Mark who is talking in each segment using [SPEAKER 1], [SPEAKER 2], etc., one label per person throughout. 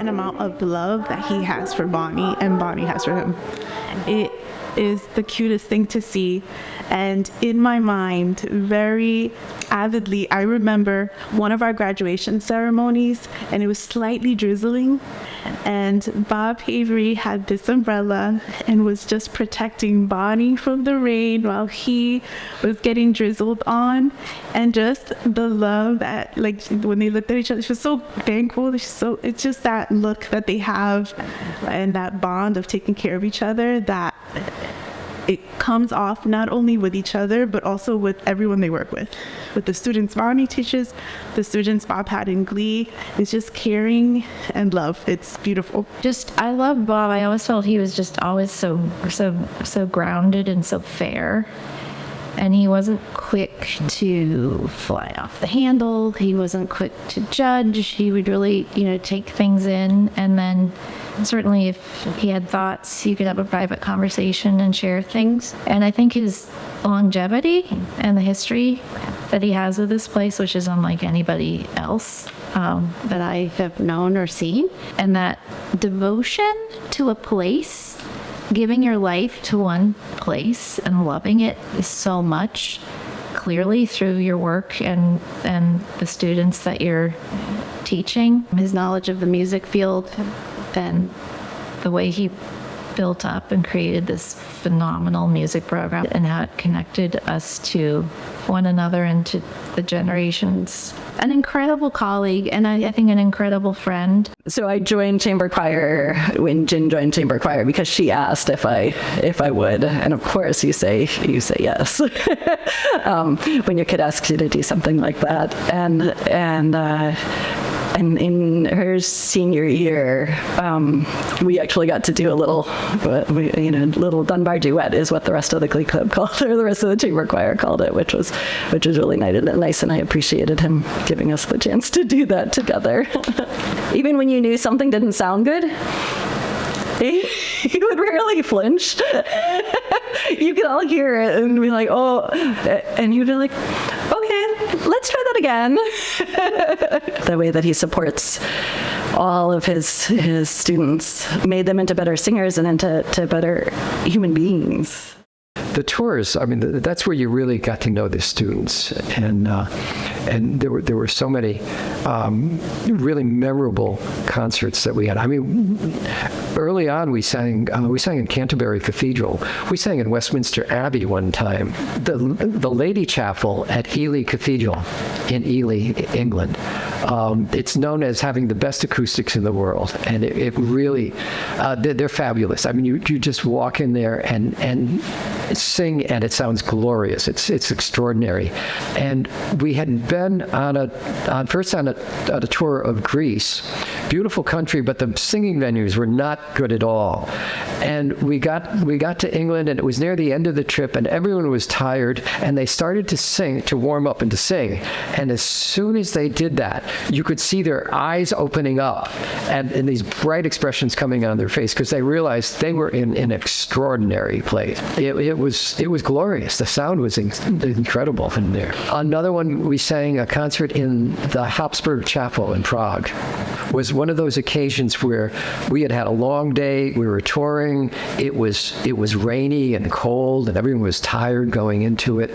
[SPEAKER 1] same amount of love that he has for Bonnie and Bonnie has for him. It is the cutest thing to see. And in my mind, very avidly, I remember one of our graduation ceremonies, and it was slightly drizzling, and Bob Havery had this umbrella and was just protecting Bonnie from the rain while he was getting drizzled on. And just the love that, like, when they looked at each other, she was so thankful. It's just that look that they have and that bond of taking care of each other that it comes off not only with each other, but also with everyone they work with the students Bonnie teaches, the students Bob had in Glee. It's just caring and love. It's beautiful.
[SPEAKER 2] I love Bob. I always felt he was just always so grounded and so fair. And he wasn't quick to fly off the handle. He wasn't quick to judge. He would really, take things in. And then certainly if he had thoughts, you could have a private conversation and share things. And I think his longevity and the history that he has with this place, which is unlike anybody else that I have known or seen, and that devotion to a place, giving your life to one place and loving it is so much, clearly through your work and the students that you're teaching. His knowledge of the music field and the way he built up and created this phenomenal music program and how it connected us to one another and to the generations. An incredible colleague, and I think an incredible friend.
[SPEAKER 3] So I joined chamber choir when Jen joined chamber choir because she asked if I would, and of course you say yes when your kid asks you to do something like that. And in her senior year, we actually got to do a little Dunbar duet is what the rest of the Glee Club called it, or the rest of the chamber choir called it, which was really nice, and I appreciated him giving us the chance to do that together. Even when you knew something didn't sound good, he would rarely flinch. You could all hear it and be like, oh, and he'd be like, okay, let's try that again. The way that he supports all of his students made them into better singers and into better human beings.
[SPEAKER 4] The tours, I mean, that's where you really got to know the students, and there were so many really memorable concerts that we had. I mean, early on we sang in Canterbury Cathedral. We sang in Westminster Abbey one time. The Lady Chapel at Ely Cathedral in Ely, England. It's known as having the best acoustics in the world, and it really, they're fabulous. I mean, you just walk in there and sing, and it sounds glorious. It's extraordinary. And we had been on a tour of Greece, beautiful country, but the singing venues were not good at all. And we got to England, and it was near the end of the trip, and everyone was tired, and they started to sing, to warm up and to sing. And as soon as they did that, you could see their eyes opening up and these bright expressions coming on their face, because they realized they were in an extraordinary place. It was glorious. The sound was incredible in there. Another one, we sang a concert in the Habsburg Chapel in Prague. Was one of those occasions where we had a long day, we were touring, it was rainy and cold, and everyone was tired going into it.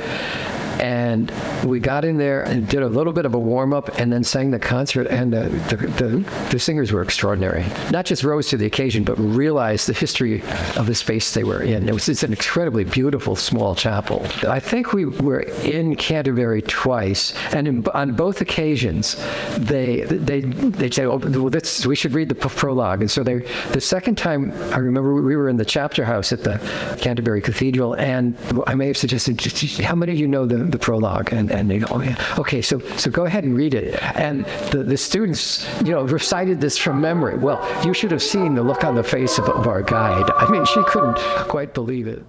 [SPEAKER 4] And we got in there and did a little bit of a warm-up and then sang the concert, and the singers were extraordinary. Not just rose to the occasion, but realized the history of the space they were in. It's an incredibly beautiful small chapel. I think we were in Canterbury twice, and on both occasions, they say, oh, well, we should read the prologue. And so the second time, I remember we were in the chapter house at the Canterbury Cathedral, and I may have suggested, how many of you know the prologue? And they go, oh, yeah. Okay, so go ahead and read it. And the students, recited this from memory. Well, you should have seen the look on the face of our guide. I mean, she couldn't quite believe it.